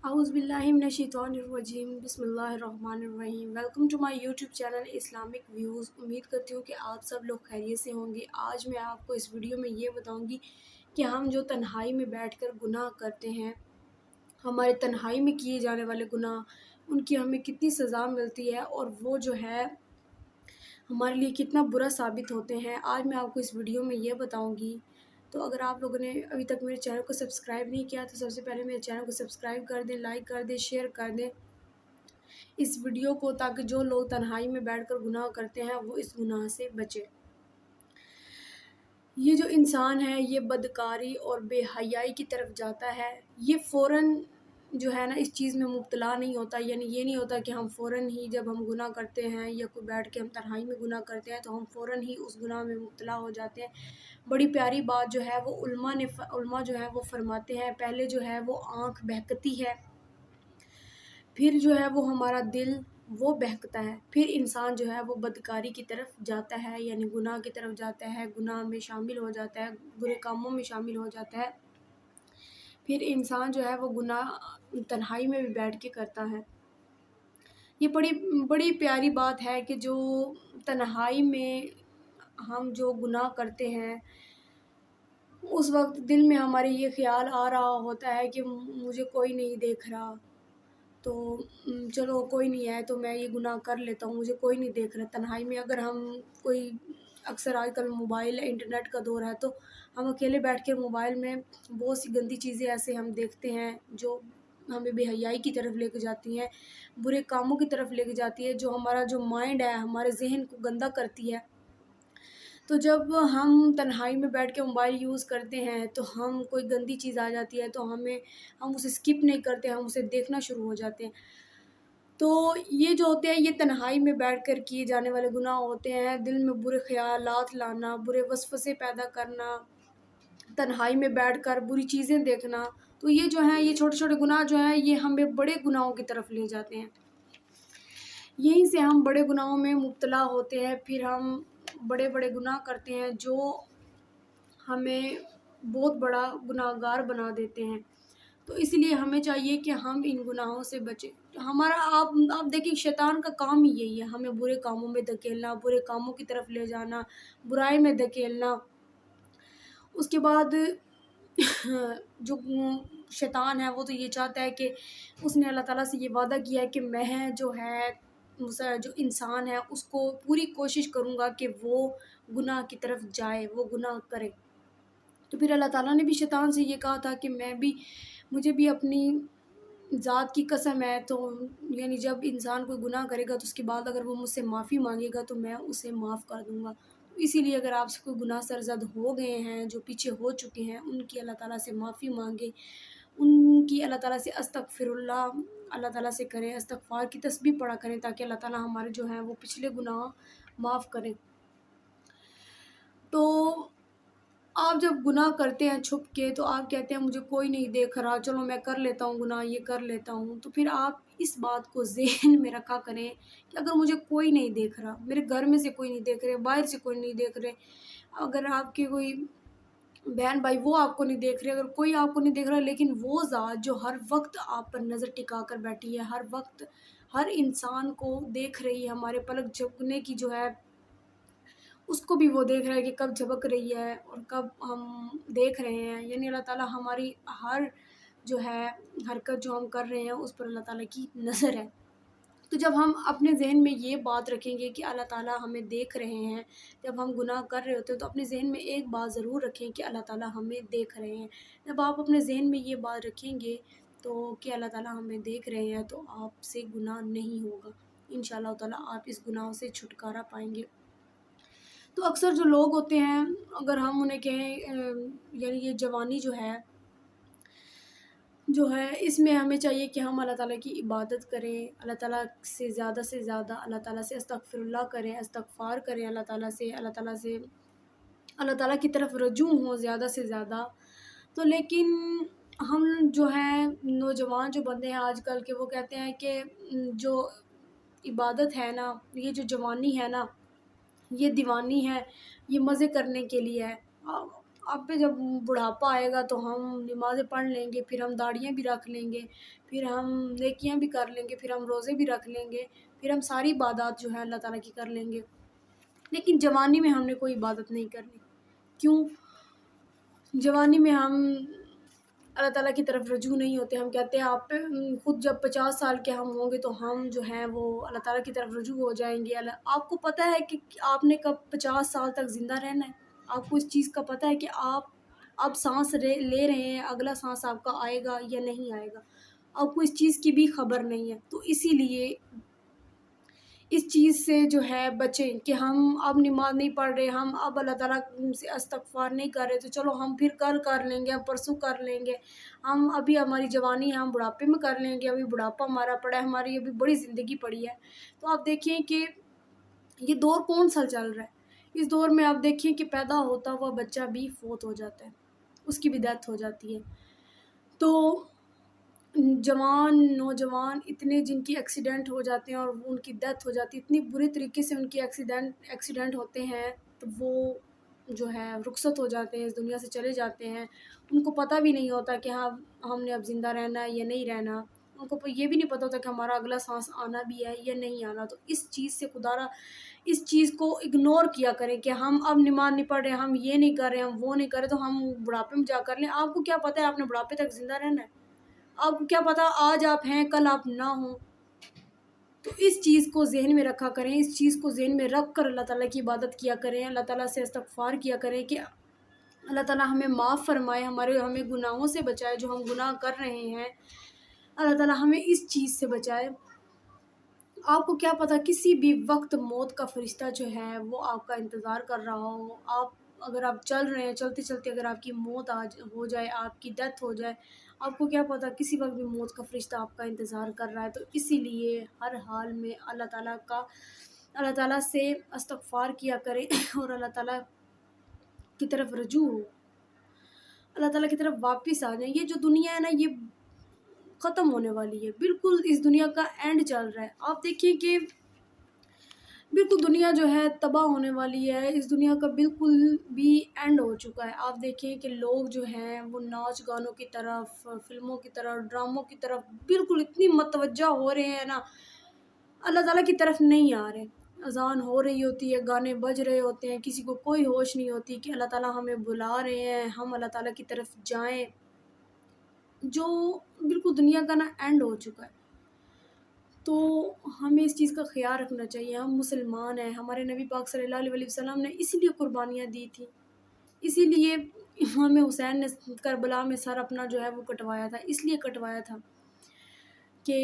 اعوذ باللہ من الشیطان الرجیم بسم اللہ الرحمن الرحیم۔ Welcome to my YouTube channel Islamic views. امید کرتی ہوں کہ آپ سب لوگ خیریت سے ہوں گے۔ آج میں آپ کو اس ویڈیو میں یہ بتاؤں گی کہ ہم جو تنہائی میں بیٹھ کر گناہ کرتے ہیں، ہمارے تنہائی میں کیے جانے والے گناہ، ان کی ہمیں کتنی سزا ملتی ہے اور وہ جو ہے ہمارے لیے کتنا برا ثابت ہوتے ہیں۔ آج میں آپ کو اس ویڈیو میں یہ بتاؤں گی۔ تو اگر آپ لوگوں نے ابھی تک میرے چینل کو سبسکرائب نہیں کیا تو سب سے پہلے میرے چینل کو سبسکرائب کر دیں، لائک کر دیں، شیئر کر دیں اس ویڈیو کو، تاکہ جو لوگ تنہائی میں بیٹھ کر گناہ کرتے ہیں وہ اس گناہ سے بچے۔ یہ جو انسان ہے یہ بدکاری اور بے حیائی کی طرف جاتا ہے، یہ فوراً جو ہے نا اس چیز میں مبتلا نہیں ہوتا، یعنی یہ نہیں ہوتا کہ ہم فوراً ہی جب ہم گناہ کرتے ہیں یا کوئی بیٹھ کے ہم تنہائی میں گناہ کرتے ہیں تو ہم فوراً ہی اس گناہ میں مبتلا ہو جاتے ہیں۔ بڑی پیاری بات جو ہے وہ علماء جو ہے وہ فرماتے ہیں، پہلے جو ہے وہ آنکھ بہکتی ہے، پھر جو ہے وہ ہمارا دل وہ بہکتا ہے، پھر انسان جو ہے وہ بدکاری کی طرف جاتا ہے، یعنی گناہ کی طرف جاتا ہے، گناہ میں شامل ہو جاتا ہے، برے کاموں میں شامل ہو جاتا ہے، پھر انسان جو ہے وہ گناہ تنہائی میں بھی بیٹھ کے کرتا ہے۔ یہ بڑی پیاری بات ہے کہ جو تنہائی میں ہم جو گناہ کرتے ہیں اس وقت دل میں ہمارے یہ خیال آ رہا ہوتا ہے کہ مجھے کوئی نہیں دیکھ رہا، تو چلو کوئی نہیں ہے تو میں یہ گناہ کر لیتا ہوں، مجھے کوئی نہیں دیکھ رہا۔ تنہائی میں اگر ہم کوئی اکثر آج کل موبائل انٹرنیٹ کا دور ہے تو ہم اکیلے بیٹھ کے موبائل میں بہت سی گندی چیزیں ایسے ہم دیکھتے ہیں جو ہمیں بے حیائی کی طرف لے کے جاتی ہیں، برے کاموں کی طرف لے کے جاتی ہے، جو ہمارا جو مائنڈ ہے ہمارے ذہن کو گندا کرتی ہے۔ تو جب ہم تنہائی میں بیٹھ کے موبائل یوز کرتے ہیں تو ہم کوئی گندی چیز آ جاتی ہے تو ہم اسے اسکپ نہیں کرتے، ہم اسے دیکھنا شروع ہو جاتے ہیں۔ تو یہ جو ہوتے ہیں یہ تنہائی میں بیٹھ کر کیے جانے والے گناہ ہوتے ہیں، دل میں برے خیالات لانا، برے وسوسے پیدا کرنا، تنہائی میں بیٹھ کر بری چیزیں دیکھنا۔ تو یہ جو ہیں یہ چھوٹے چھوٹے گناہ جو ہیں یہ ہمیں بڑے گناہوں کی طرف لے جاتے ہیں، یہیں سے ہم بڑے گناہوں میں مبتلا ہوتے ہیں، پھر ہم بڑے بڑے گناہ کرتے ہیں جو ہمیں بہت بڑا گناہ گار بنا دیتے ہیں۔ تو اس لیے ہمیں چاہیے کہ ہم ان گناہوں سے بچیں۔ آپ دیکھیں شیطان کا کام ہی یہی ہے، ہمیں برے کاموں میں دھکیلنا، برے کاموں کی طرف لے جانا، برائی میں دھکیلنا۔ اس کے بعد جو شیطان ہے وہ تو یہ چاہتا ہے کہ اس نے اللہ تعالیٰ سے یہ وعدہ کیا ہے کہ میں جو انسان ہے اس کو پوری کوشش کروں گا کہ وہ گناہ کی طرف جائے، وہ گناہ کرے۔ تو پھر اللہ تعالیٰ نے بھی شیطان سے یہ کہا تھا کہ مجھے بھی اپنی ذات کی قسم ہے، تو یعنی جب انسان کوئی گناہ کرے گا تو اس کے بعد اگر وہ مجھ سے معافی مانگے گا تو میں اسے معاف کر دوں گا۔ اسی لیے اگر آپ سے کوئی گناہ سرزد ہو گئے ہیں، جو پیچھے ہو چکے ہیں، ان کی اللہ تعالیٰ سے معافی مانگے، ان کی اللہ تعالیٰ سے استغفر اللہ تعالیٰ سے کریں، استغفار کی تسبیح پڑھا کریں، تاکہ اللہ تعالیٰ ہمارے جو ہیں وہ پچھلے گناہ معاف کریں۔ تو آپ جب گناہ کرتے ہیں چھپ کے تو آپ کہتے ہیں مجھے کوئی نہیں دیکھ رہا، چلو میں کر لیتا ہوں گناہ، یہ کر لیتا ہوں۔ تو پھر آپ اس بات کو ذہن میں رکھا کریں کہ اگر مجھے کوئی نہیں دیکھ رہا، میرے گھر میں سے کوئی نہیں دیکھ رہے، باہر سے کوئی نہیں دیکھ رہے، اگر آپ کے کوئی بہن بھائی وہ آپ کو نہیں دیکھ رہے، اگر کوئی آپ کو نہیں دیکھ رہا، لیکن وہ ذات جو ہر وقت آپ پر نظر ٹکا کر بیٹھی ہے، ہر وقت ہر انسان کو دیکھ رہی ہے، ہمارے پلک جھپکنے کی جو ہے اس کو بھی وہ دیکھ رہا ہے کہ کب جھپک رہی ہے اور کب ہم دیکھ رہے ہیں، یعنی اللہ تعالیٰ ہماری ہر جو ہے حرکت جو ہم کر رہے ہیں اس پر اللہ تعالیٰ کی نظر ہے۔ تو جب ہم اپنے ذہن میں یہ بات رکھیں گے کہ اللہ تعالیٰ ہمیں دیکھ رہے ہیں، جب ہم گناہ کر رہے ہوتے ہیں تو اپنے ذہن میں ایک بات ضرور رکھیں کہ اللہ تعالیٰ ہمیں دیکھ رہے ہیں۔ جب آپ اپنے ذہن میں یہ بات رکھیں گے تو کہ اللہ تعالیٰ ہمیں دیکھ رہے ہیں تو آپ سے گناہ نہیں ہوگا، انشاءاللہ تعالیٰ آپ اس گناہوں سے چھٹکارا پائیں گے۔ تو اکثر جو لوگ ہوتے ہیں اگر ہم انہیں کہیں یعنی یہ جوانی جو ہے اس میں ہمیں چاہیے کہ ہم اللہ تعالیٰ کی عبادت کریں، اللہ تعالیٰ سے زیادہ اللہ تعالیٰ سے استغفر اللہ کریں، استغفار کریں، اللہ تعالیٰ کی طرف رجوع ہوں زیادہ سے زیادہ۔ تو لیکن ہم جو ہیں نوجوان جو بندے ہیں آج کل کے، وہ کہتے ہیں کہ جو عبادت ہے نا، یہ جو جوانی ہے نا، یہ دیوانی ہے، یہ مزے کرنے کے لیے ہے۔ اب پہ جب بڑھاپا آئے گا تو ہم نمازیں پڑھ لیں گے، پھر ہم داڑیاں بھی رکھ لیں گے، پھر ہم نیکیاں بھی کر لیں گے، پھر ہم روزے بھی رکھ لیں گے، پھر ہم ساری عبادات جو ہے اللہ تعالیٰ کی کر لیں گے. لیکن جوانی میں ہم نے کوئی عبادت نہیں کرنی. کیوں؟ جوانی میں ہم اللہ تعالیٰ کی طرف رجوع نہیں ہوتے. ہم کہتے ہیں آپ خود جب 50 سال کے ہم ہوں گے تو ہم جو ہیں وہ اللہ تعالیٰ کی طرف رجوع ہو جائیں گے. آپ کو پتہ ہے کہ آپ نے کب 50 سال تک زندہ رہنا ہے؟ آپ کو اس چیز کا پتہ ہے کہ آپ اب سانس لے رہے ہیں، اگلا سانس آپ کا آئے گا یا نہیں آئے گا؟ آپ کو اس چیز کی بھی خبر نہیں ہے. تو اسی لیے اس چیز سے جو ہے بچیں کہ ہم اب نماز نہیں پڑھ رہے، ہم اب اللہ تعالیٰ سے استغفار نہیں کر رہے، تو چلو ہم پھر کل کر لیں گے، ہم پرسوں کر لیں گے، ہم ابھی ہماری جوانی ہے ہم بڑھاپے میں کر لیں گے، ابھی بڑھاپا ہمارا پڑا ہے، ہماری ابھی بڑی زندگی پڑی ہے. تو آپ دیکھیں کہ یہ دور کون سا چل رہا ہے. اس دور میں آپ دیکھیں کہ پیدا ہوتا ہوا بچہ بھی فوت ہو جاتا ہے، اس کی بھی ڈیتھ ہو جاتی ہے. تو نوجوان اتنے جن کی ایکسیڈنٹ ہو جاتے ہیں اور ان کی ڈیتھ ہو جاتی ہے، اتنی بری طریقے سے ان کی ایکسیڈنٹ ہوتے ہیں، تو وہ جو ہے رخصت ہو جاتے ہیں، اس دنیا سے چلے جاتے ہیں. ان کو پتہ بھی نہیں ہوتا کہ ہاں ہم نے اب زندہ رہنا ہے یا نہیں رہنا. ان کو یہ بھی نہیں پتہ ہوتا کہ ہمارا اگلا سانس آنا بھی ہے یا نہیں آنا. تو اس چیز سے خدا اس چیز کو اگنور کیا کریں کہ ہم اب نماز نہیں پڑھ رہے، ہم یہ نہیں کر رہے، ہم وہ نہیں کر رہے، تو ہم بڑھاپے میں جا کر لیں. آپ کو کیا پتہ ہے آپ نے بڑھاپے تک زندہ رہنا ہے؟ آپ کو کیا پتہ آج آپ ہیں کل آپ نہ ہوں؟ تو اس چیز کو ذہن میں رکھا کریں، اس چیز کو ذہن میں رکھ کر اللہ تعالیٰ کی عبادت کیا کریں، اللہ تعالیٰ سے استغفار کیا کریں کہ اللہ تعالیٰ ہمیں معاف فرمائے، ہمیں گناہوں سے بچائے جو ہم گناہ کر رہے ہیں. اللہ تعالیٰ ہمیں اس چیز سے بچائے. آپ کو کیا پتہ کسی بھی وقت موت کا فرشتہ جو ہے وہ آپ کا انتظار کر رہا ہو. اگر آپ چل رہے ہیں، چلتے چلتے اگر آپ کی موت ہو جائے، آپ کی ڈیتھ ہو جائے، آپ کو کیا پتہ کسی وقت بھی موت کا فرشتہ آپ کا انتظار کر رہا ہے. تو اسی لیے ہر حال میں اللہ تعالیٰ سے استغفار کیا کریں اور اللہ تعالیٰ کی طرف رجوع ہو، اللہ تعالیٰ کی طرف واپس آ جائیں. یہ جو دنیا ہے نا یہ ختم ہونے والی ہے، بالکل اس دنیا کا اینڈ چل رہا ہے. آپ دیکھیں کہ بالکل دنیا جو ہے تباہ ہونے والی ہے، اس دنیا کا بالکل بھی اینڈ ہو چکا ہے. آپ دیکھیں کہ لوگ جو ہیں وہ ناچ گانوں کی طرف، فلموں کی طرف، ڈراموں کی طرف بالکل اتنی متوجہ ہو رہے ہیں نا، اللہ تعالیٰ کی طرف نہیں آ رہے. اذان ہو رہی ہوتی ہے، گانے بج رہے ہوتے ہیں، کسی کو کوئی ہوش نہیں ہوتی کہ اللہ تعالیٰ ہمیں بلا رہے ہیں، ہم اللہ تعالیٰ کی طرف جائیں. جو بالکل دنیا کا نا اینڈ ہو چکا ہے. تو ہمیں اس چیز کا خیال رکھنا چاہیے. ہم مسلمان ہیں، ہمارے نبی پاک صلی اللہ علیہ وسلم نے اسی لیے قربانیاں دی تھیں، اسی لیے امام حسین نے کربلا میں سر اپنا جو ہے وہ کٹوایا تھا، اس لیے کٹوایا تھا کہ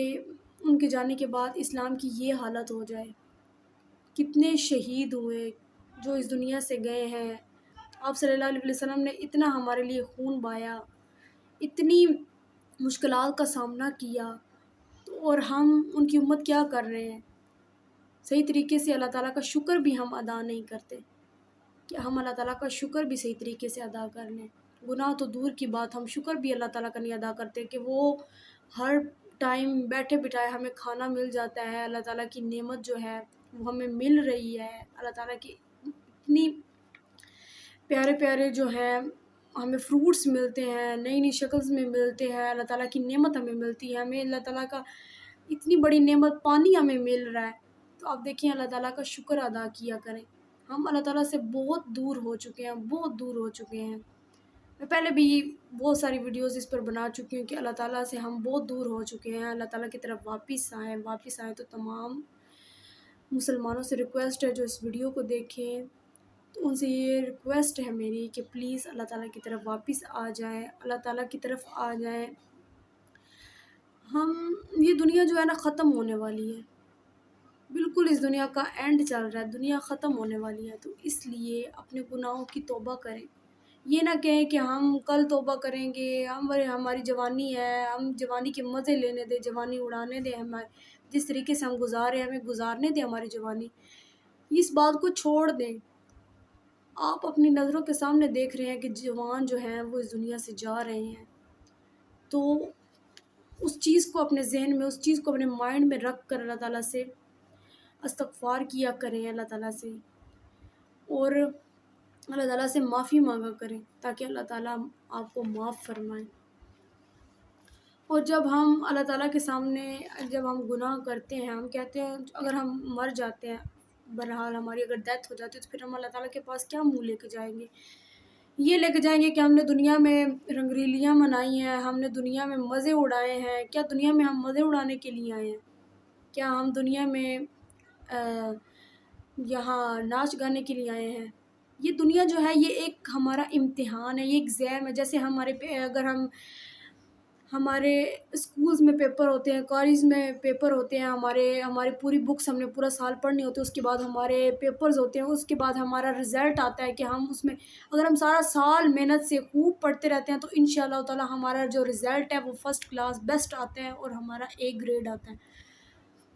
ان کے جانے کے بعد اسلام کی یہ حالت ہو جائے. کتنے شہید ہوئے جو اس دنیا سے گئے ہیں. آپ صلی اللہ علیہ وسلم نے اتنا ہمارے لیے خون بہایا، اتنی مشکلات کا سامنا کیا، اور ہم ان کی امت کیا کر رہے ہیں؟ صحیح طریقے سے اللہ تعالیٰ کا شکر بھی ہم ادا نہیں کرتے کہ ہم اللہ تعالیٰ کا شکر بھی صحیح طریقے سے ادا کر لیں. گناہ تو دور کی بات، ہم شکر بھی اللہ تعالیٰ کا نہیں ادا کرتے کہ وہ ہر ٹائم بیٹھے بٹھائے ہمیں کھانا مل جاتا ہے. اللہ تعالیٰ کی نعمت جو ہے وہ ہمیں مل رہی ہے. اللہ تعالیٰ کی اتنی پیارے پیارے جو ہیں ہمیں فروٹس ملتے ہیں، نئی نئی شکلز میں ملتے ہیں. اللہ تعالیٰ کی نعمت ہمیں ملتی ہے، ہمیں اللہ تعالیٰ کا اتنی بڑی نعمت پانی ہمیں مل رہا ہے. تو آپ دیکھیں اللہ تعالیٰ کا شکر ادا کیا کریں. ہم اللہ تعالیٰ سے بہت دور ہو چکے ہیں، بہت دور ہو چکے ہیں. میں پہلے بھی بہت ساری ویڈیوز اس پر بنا چکی ہوں کہ اللہ تعالیٰ سے ہم بہت دور ہو چکے ہیں. اللہ تعالیٰ کی طرف واپس آئیں. تو تمام مسلمانوں سے ریکویسٹ ہے جو اس ویڈیو کو دیکھیں، تو ان سے یہ ریکویسٹ ہے میری کہ پلیز اللہ تعالیٰ کی طرف واپس آ جائیں، اللہ تعالیٰ کی طرف آ جائیں. یہ دنیا جو ہے نا ختم ہونے والی ہے، بالکل اس دنیا کا اینڈ چل رہا ہے، دنیا ختم ہونے والی ہے. تو اس لیے اپنے گناہوں کی توبہ کریں. یہ نہ کہیں کہ ہم کل توبہ کریں گے، ہماری جوانی ہے، ہم جوانی کے مزے لینے دیں، جوانی اڑانے دیں. جس طریقے سے ہم گزارے ہمیں گزارنے دیں ہماری جوانی. اس بات کو چھوڑ دیں. آپ اپنی نظروں کے سامنے دیکھ رہے ہیں کہ جوان جو ہیں وہ اس دنیا سے جا رہے ہیں، تو اس چیز کو اپنے ذہن میں، اس چیز کو اپنے مائنڈ میں رکھ کر اللہ تعالیٰ سے استغفار کیا کریں، اللہ تعالیٰ سے. اور اللہ تعالیٰ سے معافی مانگا کریں تاکہ اللہ تعالیٰ آپ کو معاف فرمائیں۔ اور جب ہم اللہ تعالیٰ کے سامنے جب ہم گناہ کرتے ہیں، ہم کہتے ہیں اگر ہم مر جاتے ہیں، بہرحال ہماری اگر ڈیتھ ہو جاتی ہے، تو پھر ہم اللہ تعالیٰ کے پاس کیا منہ لے کے جائیں گے؟ یہ لے کے جائیں گے کہ ہم نے دنیا میں رنگریلیاں منائی ہیں، ہم نے دنیا میں مزے اڑائے ہیں۔ کیا دنیا میں ہم مزے اڑانے کے لیے آئے ہیں؟ کیا ہم دنیا میں یہاں ناچ گانے کے لیے آئے ہیں؟ یہ دنیا جو ہے یہ ایک ہمارا امتحان ہے، یہ ایگزام ہے۔ جیسے اگر ہمارے اسکولز میں پیپر ہوتے ہیں، کالج میں پیپر ہوتے ہیں، ہماری پوری بکس ہم نے پورا سال پڑھنی ہوتی ہے، اس کے بعد ہمارے پیپرز ہوتے ہیں، اس کے بعد ہمارا رزلٹ آتا ہے کہ ہم اس میں اگر ہم سارا سال محنت سے خوب پڑھتے رہتے ہیں تو انشاءاللہ تعالی ہمارا جو رزلٹ ہے وہ فرسٹ کلاس بیسٹ آتا ہے اور ہمارا اے گریڈ آتا ہے۔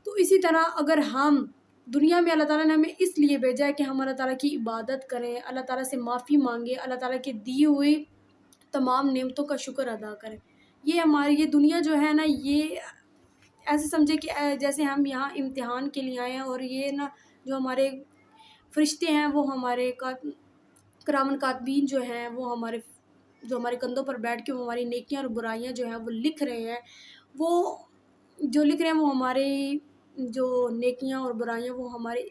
تو اسی طرح اگر ہم دنیا میں اللہ تعالیٰ نے ہمیں اس لیے بھیجا ہے کہ ہم اللہ تعالیٰ کی عبادت کریں، اللہ تعالیٰ سے معافی مانگیں، اللہ تعالیٰ کی دی ہوئی تمام نعمتوں کا شکر ادا کریں۔ یہ دنیا جو ہے نا، یہ ایسے سمجھے کہ جیسے ہم یہاں امتحان کے لیے آئے ہیں، اور یہ نا جو ہمارے فرشتے ہیں وہ ہمارے کرامن کاتبین جو ہیں وہ ہمارے کندھوں پر بیٹھ کے وہ ہماری نیکیاں اور برائیاں جو ہیں وہ لکھ رہے ہیں۔ وہ جو لکھ رہے ہیں وہ ہماری جو نیکیاں اور برائیاں وہ ہمارے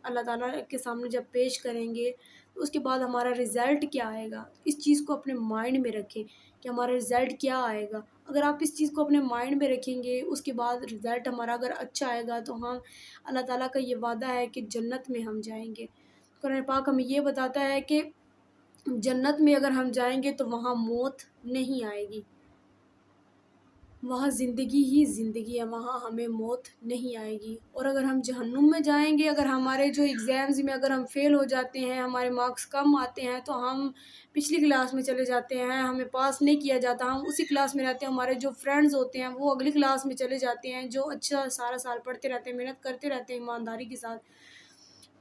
اللہ تعالیٰ کے سامنے جب پیش کریں گے تو اس کے بعد ہمارا رزلٹ کیا آئے گا، اس چیز کو اپنے مائنڈ میں رکھیں کہ ہمارا رزلٹ کیا آئے گا۔ اگر آپ اس چیز کو اپنے مائنڈ میں رکھیں گے، اس کے بعد رزلٹ ہمارا اگر اچھا آئے گا تو ہم اللہ تعالیٰ کا یہ وعدہ ہے کہ جنت میں ہم جائیں گے۔ قرآن پاک ہمیں یہ بتاتا ہے کہ جنت میں اگر ہم جائیں گے تو وہاں موت نہیں آئے گی، وہاں زندگی ہی زندگی ہے، وہاں ہمیں موت نہیں آئے گی۔ اور اگر ہم جہنم میں جائیں گے، اگر ہمارے جو ایگزامز میں اگر ہم فیل ہو جاتے ہیں، ہمارے مارکس کم آتے ہیں تو ہم پچھلی کلاس میں چلے جاتے ہیں، ہمیں پاس نہیں کیا جاتا، ہم اسی کلاس میں رہتے ہیں، ہمارے جو فرینڈز ہوتے ہیں وہ اگلی کلاس میں چلے جاتے ہیں، جو اچھا سارا سال پڑھتے رہتے ہیں، محنت کرتے رہتے ہیں ایمانداری کے ساتھ،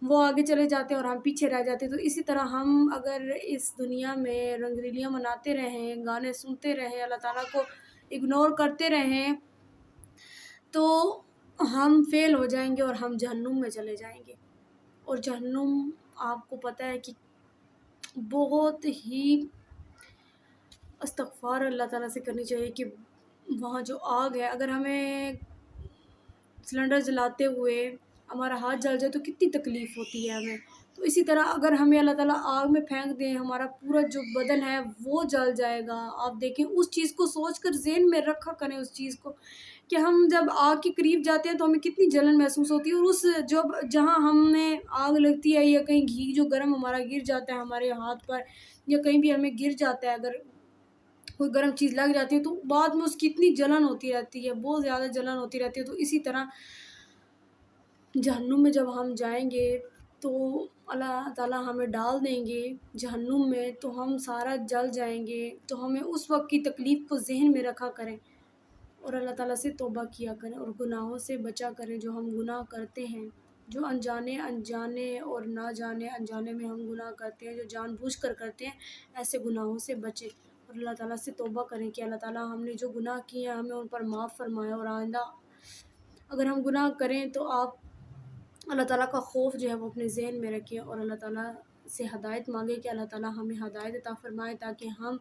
وہ آگے چلے جاتے ہیں اور ہم پیچھے رہ جاتے ہیں۔ تو اسی طرح ہم اگر اس دنیا میں رنگریلیاں مناتے رہیں، گانے سنتے رہیں، اللہ تعالیٰ کو اگنور کرتے رہیں تو ہم فیل ہو جائیں گے اور ہم جہنم میں چلے جائیں گے۔ اور جہنم آپ کو پتہ ہے کہ بہت ہی استغفار اللہ تعالیٰ سے کرنی چاہیے کہ وہاں جو آگ ہے، اگر ہمیں سلنڈر جلاتے ہوئے ہمارا ہاتھ جل جائے تو کتنی تکلیف ہوتی ہے ہمیں۔ تو اسی طرح اگر ہمیں اللہ تعالیٰ آگ میں پھینک دیں، ہمارا پورا جو بدن ہے وہ جل جائے گا۔ آپ دیکھیں، اس چیز کو سوچ کر ذہن میں رکھا کریں اس چیز کو کہ ہم جب آگ کے قریب جاتے ہیں تو ہمیں کتنی جلن محسوس ہوتی ہے، اور جہاں ہمیں آگ لگتی ہے یا کہیں گھی جو گرم ہمارا گر جاتا ہے ہمارے ہاتھ پر یا کہیں بھی ہمیں گر جاتا ہے، اگر کوئی گرم چیز لگ جاتی ہے تو بعد میں اس کی اتنی جلن ہوتی رہتی ہے، بہت زیادہ جلن ہوتی رہتی ہے۔ تو اسی طرح جہنم میں جب ہم جائیں گے تو اللہ تعالیٰ ہمیں ڈال دیں گے جہنم میں، تو ہم سارا جل جائیں گے۔ تو ہمیں اس وقت کی تکلیف کو ذہن میں رکھا کریں اور اللہ تعالیٰ سے توبہ کیا کریں اور گناہوں سے بچا کریں جو ہم گناہ کرتے ہیں، جو انجانے اور نہ جانے انجانے میں ہم گناہ کرتے ہیں، جو جان بوجھ کر کرتے ہیں، ایسے گناہوں سے بچیں اور اللہ تعالیٰ سے توبہ کریں کہ اللہ تعالیٰ ہم نے جو گناہ کیے ہیں ہمیں ان پر معاف فرمائے، اور آئندہ اگر ہم گناہ کریں تو آپ اللہ تعالیٰ کا خوف جو ہے وہ اپنے ذہن میں رکھیں اور اللہ تعالیٰ سے ہدایت مانگے کہ اللہ تعالیٰ ہمیں ہدایت عطا فرمائے تاکہ ہم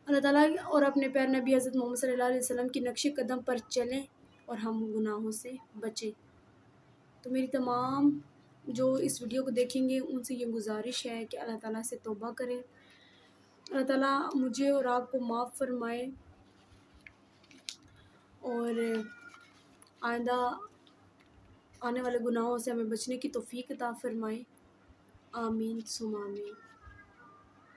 اللہ تعالیٰ اور اپنے پیارے نبی حضرت محمد صلی اللہ علیہ وسلم کی نقش قدم پر چلیں اور ہم گناہوں سے بچیں۔ تو میری تمام جو اس ویڈیو کو دیکھیں گے ان سے یہ گزارش ہے کہ اللہ تعالیٰ سے توبہ کریں، اللہ تعالیٰ مجھے اور آپ کو معاف فرمائے اور آئندہ آنے والے گناہوں سے ہمیں بچنے کی توفیق عطا فرمائے۔ آمین ثم آمین۔